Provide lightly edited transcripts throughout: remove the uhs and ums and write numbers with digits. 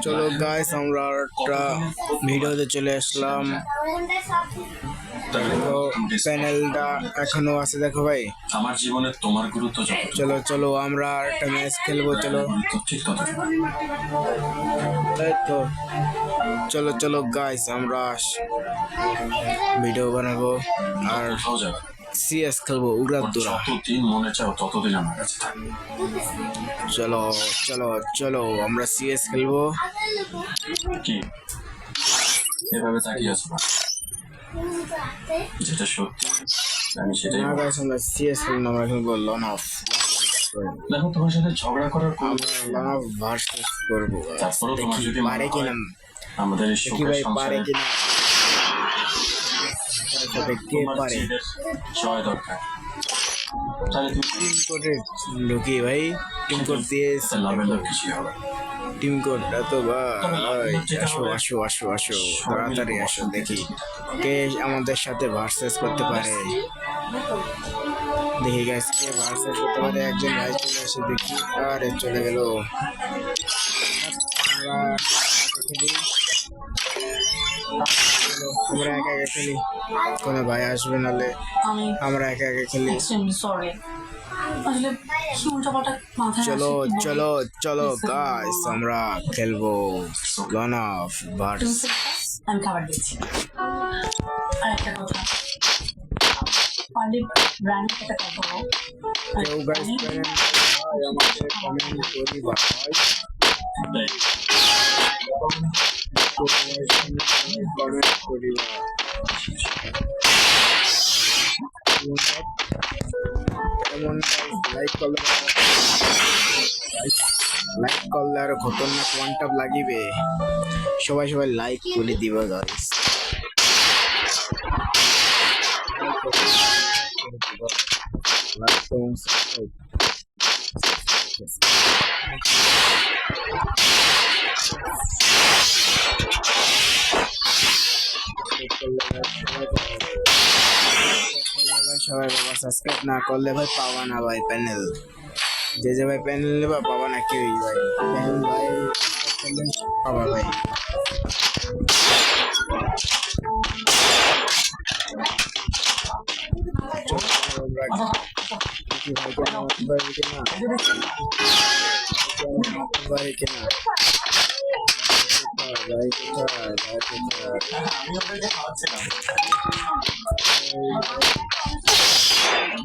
চলো গাইস, আমরা একটা ভিডিওতে চলে আসলাম। দেখো প্যানেলটা এখনো আছে, দেখো ভাই। আমার জীবনে তোমার গুরুত্ব যত, চলো চলো আমরা একটা ম্যাচ খেলবো। চলো গুরুত্ব ঠিক তত। তাই তো, চলো চলো গাইস, আমরা ভিডিও বানাবো আর কোথাও যাবে না। সিএস খেলবো, উড়াদুরা। যতদিন মনে চাও ততদিন আমার কাছে থাকবে। চলো চলো চলো আমরা সিএস খেলবো। কি এভাবে তাকিয়ে আছো না? যেটা সত্যি আমি সেটাই না বলবো। গাইস, আমরা সিএস খেলবো, আমরা খেলবো লন অফ। দেখো, তোমার সাথে ঝগড়া করার কোনো আমরা লন অফ ভার্সেস করবো। তারপরেও তোমার দেখি যদি পারে মনে কিনা, হয় আমাদের এই দেখি সুখের ভাই পারে সংসারে কিনা, তবে কে তোমার পারে। জেদের জয় দরকার, তাহলে তুমি টিম কোডে ঢুকি ভাই, টিম কোড দিয়ে লাভের লাভ কিছুই হবে না। টিম কোড এত ভাই। আসো আসো আসো আসো, তাড়াতাড়ি আসো, দেখি কে আমাদের সাথে ভার্সেস করতে পারে। দেখি গাইস, কে ভার্সেস করতে পারে। একজন ভাই চলে এসে দেখি, আরে চলে গেল। আমরা একা একা খেলি, কোনো ভাই আসবে নালে আমরা একা একা খেলি। সরি, আসলে কি উল্টাপাল্টা মাথায় চলো আসে কি বলি। চলো চলো গাইস, আমরা খেলবো লন অফ তুমি ভার্সেস। sit down, আমি খাবার দিচ্ছি। আর একটা কথা, পারলে ব্র্যান্ড একটা কথা বলো। কেউ গাইস করেন ভাই, আমাকে কমেন্ট করি ভাই। কমেন্ট করি ভাই। এমন লাইক করলে, লাইক করলে আরো খতরনাক ওয়ান টাপ লাগিবে। সবাই সবাই লাইক করে দিবা গাইস। লাইক এবং সাবস্ক্রাইব। সবাই বাবা সাবস্ক্রাইব না করলে ভাই পাবা না ভাই প্যানেল। যে ভাই প্যানেল নেবা পাবা না কেউই ভাই। প্যানেল ভাই করলে পাবা ভাই।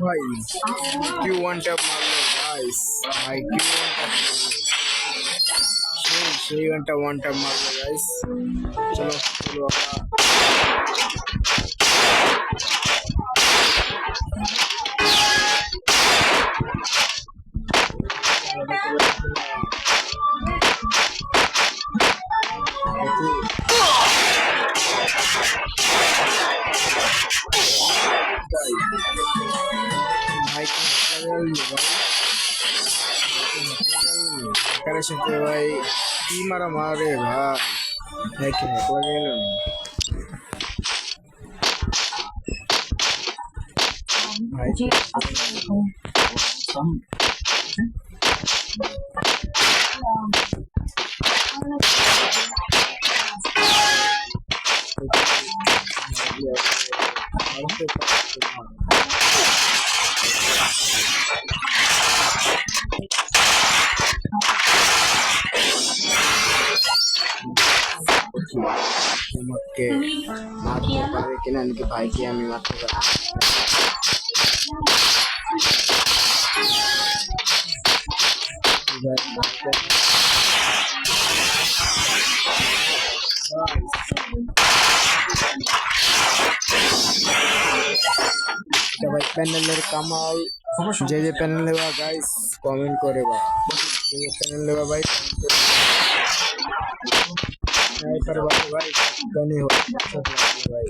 ভাই কিউ ওয়ান ট্যাপ মারলো গাইস, ভাই কিউ ওয়ান ট্যাপ মারলো, সেই ঘন্টা ওয়ান ট্যাপ মারলো গাইস। চলো চলো ভাই এখানে সাথে ভাই কি মারা মারে ভাই। ভাই কি হ্যাক লাগে গেল ভাই। তোমাকে মারতে পারে কিনা নাকি ভাইকে আমি মারতে পারি। ভাই প্যানেলের কামাল, যে প্যানেল নেবা গাইস কমেন্ট করে বা, যে প্যানেল নেবা ভাই স্নাইপার ভাই গানি हो भाई।